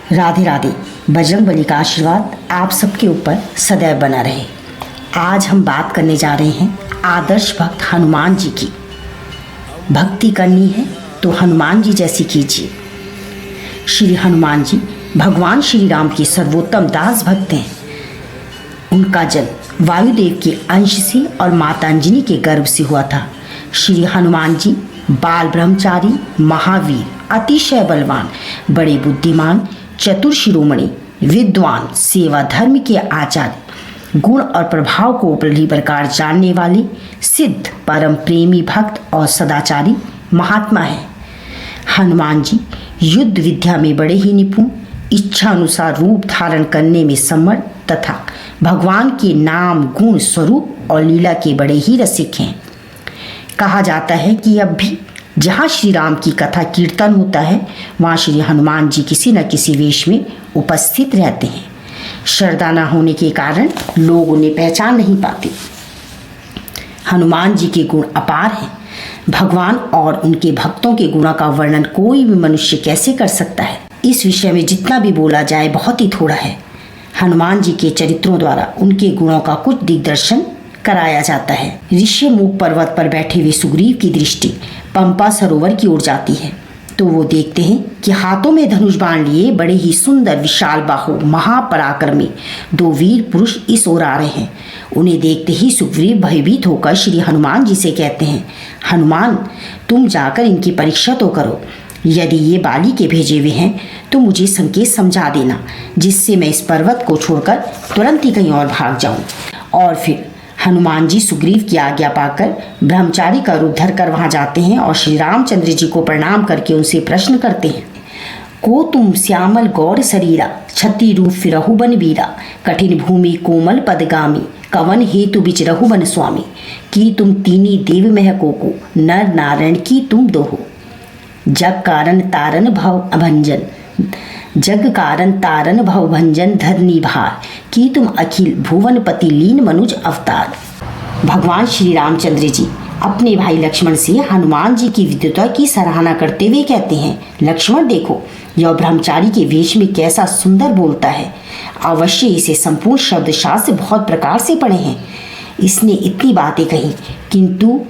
राधे राधे। बजरंग बली का आशीर्वाद आप सबके ऊपर सदैव बना रहे। आज हम बात करने जा रहे हैं आदर्श भक्त हनुमान जी की। भक्ति करनी है तो हनुमान जी जैसी कीजिए। श्री हनुमान जी भगवान श्री राम के सर्वोत्तम दास भक्त हैं। उनका जन्म वायुदेव के अंश से और माता अंजनी के गर्भ से हुआ था। श्री हनुमान जी बाल ब्रह्मचारी, महावीर, अतिशय बलवान, बड़े बुद्धिमान, चतुर शिरोमणि, विद्वान, सेवा धर्म के आचार्य, गुण और प्रभाव को उपरी प्रकार जानने वाले, सिद्ध, परम प्रेमी भक्त और सदाचारी महात्मा है। हनुमान जी युद्ध विद्या में बड़े ही निपुण, इच्छा अनुसार रूप धारण करने में समर्थ तथा भगवान के नाम, गुण, स्वरूप और लीला के बड़े ही रसिक हैं। कहा जाता है कि अब भी जहाँ श्री राम की कथा कीर्तन होता है वहाँ श्री हनुमान जी किसी न किसी वेश में उपस्थित रहते हैं। श्रद्धा न होने के कारण लोग उन्हें पहचान नहीं पाते। हनुमान जी के गुण अपार हैं। भगवान और उनके भक्तों के गुणों का वर्णन कोई भी मनुष्य कैसे कर सकता है। इस विषय में जितना भी बोला जाए बहुत ही थोड़ा है। हनुमान जी के चरित्रों द्वारा उनके गुणों का कुछ दिग्दर्शन कराया जाता है। ऋषिमुख पर्वत पर बैठे हुए सुग्रीव की दृष्टि पंपा सरोवर की ओर जाती है तो वो देखते हैं कि हाथों में धनुष बाण लिए बड़े ही सुंदर विशाल बाहु महापराक्रमी दो वीर पुरुष इस ओर आ रहे हैं। उन्हें देखते ही सुग्रीव भयभीत होकर श्री हनुमान जी से कहते हैं, हनुमान तुम जाकर इनकी परीक्षा तो करो। यदि ये बाली के भेजे हुए हैं तो मुझे संकेत समझा देना, जिससे मैं इस पर्वत को छोड़कर तुरंत ही कहीं और भाग जाऊं। और फिर हनुमान जी सुग्रीव की आज्ञा पाकर ब्रह्मचारी का रूप धरकर वहां जाते हैं और श्री रामचंद्र जी को प्रणाम करके उनसे प्रश्न करते हैं। को तुम श्यामल गौर शरीरा, छत्री रूप फिरहु बन वीरा, कठिन भूमि कोमल पदगामी, कवन हेतु बिच रहु बन स्वामी, की तुम तीनी देव महको को, नर नारायण की तुम दोहो, जग कारण तारन भव अभंजन, जग कारण तारन भव भंजन धरनी भार, की तुम अखिल भुवनपति लीन मनुज अवतार। भगवान श्री रामचंद्र जी अपने भाई लक्ष्मण से हनुमान जी की विद्वता की सराहना करते हुए कहते हैं, लक्ष्मण देखो यह ब्रह्मचारी के वेश में कैसा सुंदर बोलता है। अवश्य इसे संपूर्ण शब्द शास्त्र बहुत प्रकार से पढ़े हैं। इसने इतनी बातें कही किंतु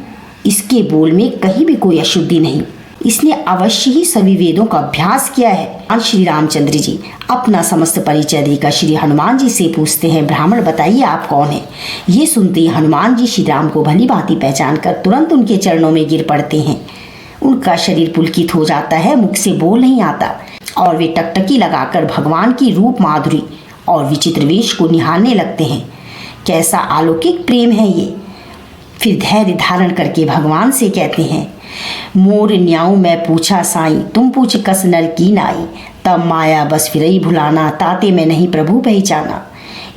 इसके बोल में कहीं भी कोई अशुद्धि नहीं। इसने अवश्य ही सभी वेदों का अभ्यास किया है। श्री रामचंद्र जी अपना समस्त परिचय देकर श्री हनुमान जी से पूछते हैं, ब्राह्मण बताइए आप कौन हैं। ये सुनते ही हनुमान जी श्री राम को भली भांति पहचान कर तुरंत उनके चरणों में गिर पड़ते हैं। उनका शरीर पुलकित हो जाता है, मुख से बोल नहीं आता और वे टकटकी लगाकर भगवान की रूप माधुरी और विचित्र वेश को निहारने लगते हैं। कैसा अलौकिक प्रेम है ये। फिर धैर्य धारण करके भगवान से कहते हैं, मोर न्याऊ मैं पूछा साई, तुम पूछ कस नर की नाई, तब माया बस फिरई भुलाना, ताते मैं नहीं प्रभु पहचाना,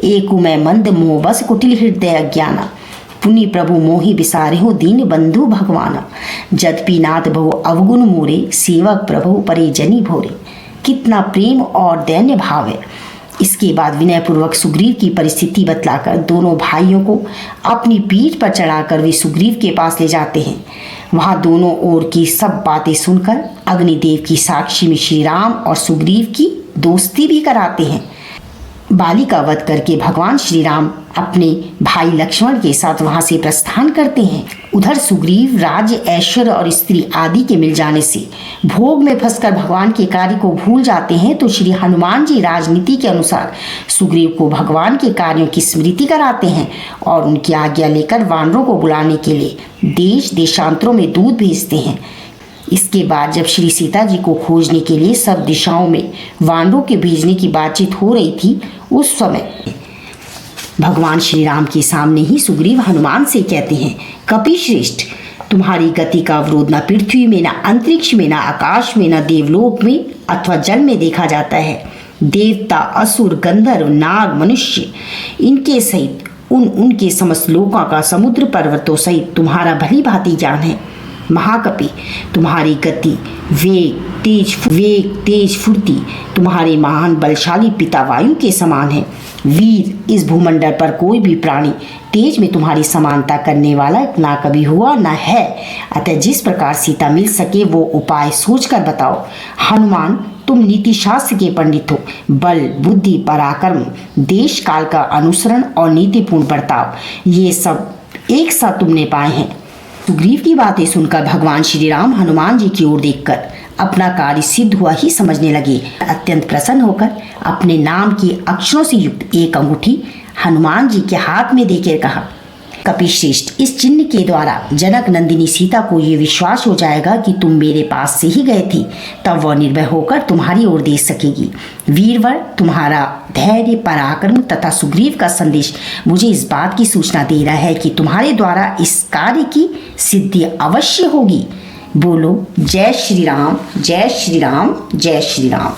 एकु मैं मंद मोह बस कुटिल हृदय अज्ञाना, पुनि प्रभु मोहि बिसारे हो दीन बंधु भगवाना, जदपि नाथ बहु अवगुण मोरे, सेवक प्रभु परे जनी भोरे। कितना प्रेम और दैन्य भाव है। इसके बाद विनयपूर्वक सुग्रीव की परिस्थिति बतलाकर दोनों भाइयों को अपनी पीठ पर चढ़ाकर वे सुग्रीव के पास ले जाते हैं। वहां दोनों ओर की सब बातें सुनकर अग्निदेव की साक्षी में श्री राम और सुग्रीव की दोस्ती भी कराते हैं। बाली का वध करके भगवान श्री राम अपने भाई लक्ष्मण के साथ वहां से प्रस्थान करते हैं। उधर सुग्रीव राज्य, ऐश्वर्य और स्त्री आदि के मिल जाने से भोग में फंसकर भगवान के कार्य को भूल जाते हैं तो श्री हनुमान जी राजनीति के अनुसार सुग्रीव को भगवान के कार्यों की स्मृति कराते हैं और उनकी आज्ञा लेकर वानरों को बुलाने के लिए देश देशांतरों में दूत भेजते हैं। इसके बाद जब श्री सीता जी को खोजने के लिए सब दिशाओं में वानरों के भेजने की बातचीत हो रही थी, उस समय भगवान श्री राम के सामने ही सुग्रीव हनुमान से कहते हैं, कपिश्रेष्ठ तुम्हारी गति का अवरोध न पृथ्वी में, न अंतरिक्ष में, न आकाश में, न देवलोक में अथवा जल में देखा जाता है। देवता, असुर, गंधर्व, नाग, मनुष्य इनके सहित उनके समस्त लोकों का समुद्र पर्वतों सहित तुम्हारा भली भांति ज्ञान है। महाकपि तुम्हारी गति, वेग तेज फुर्ती तुम्हारे महान बलशाली पिता वायु के समान है। वीर इस भूमंडल पर कोई भी प्राणी तेज में तुम्हारी समानता करने वाला ना कभी हुआ ना है। अतः जिस प्रकार सीता मिल सके वो उपाय सोचकर बताओ। हनुमान तुम नीति शास्त्र के पंडित हो। बल, बुद्धि, पराक्रम, देश काल का अनुसरण और नीतिपूर्ण बर्ताव, ये सब एक साथ तुमने पाए हैं। सुग्रीव की बातें सुनकर भगवान श्री राम हनुमान जी की ओर देखकर अपना कार्य सिद्ध हुआ ही समझने लगे। अत्यंत प्रसन्न होकर अपने नाम के अक्षरों से युक्त एक अंगूठी हनुमान जी के हाथ में देकर कहा, कपिश्रेष्ठ, इस चिन्ह के द्वारा जनक नंदिनी सीता को ये विश्वास हो जाएगा कि तुम मेरे पास से ही गए थे, तब वह निर्भय होकर तुम्हारी ओर देख सकेगी। वीरवर, तुम्हारा धैर्य, पराक्रम तथा सुग्रीव का संदेश मुझे इस बात की सूचना दे रहा है कि तुम्हारे द्वारा इस कार्य की सिद्धि अवश्य होगी। बोलो जय श्री राम, जय श्री राम, जय श्री राम।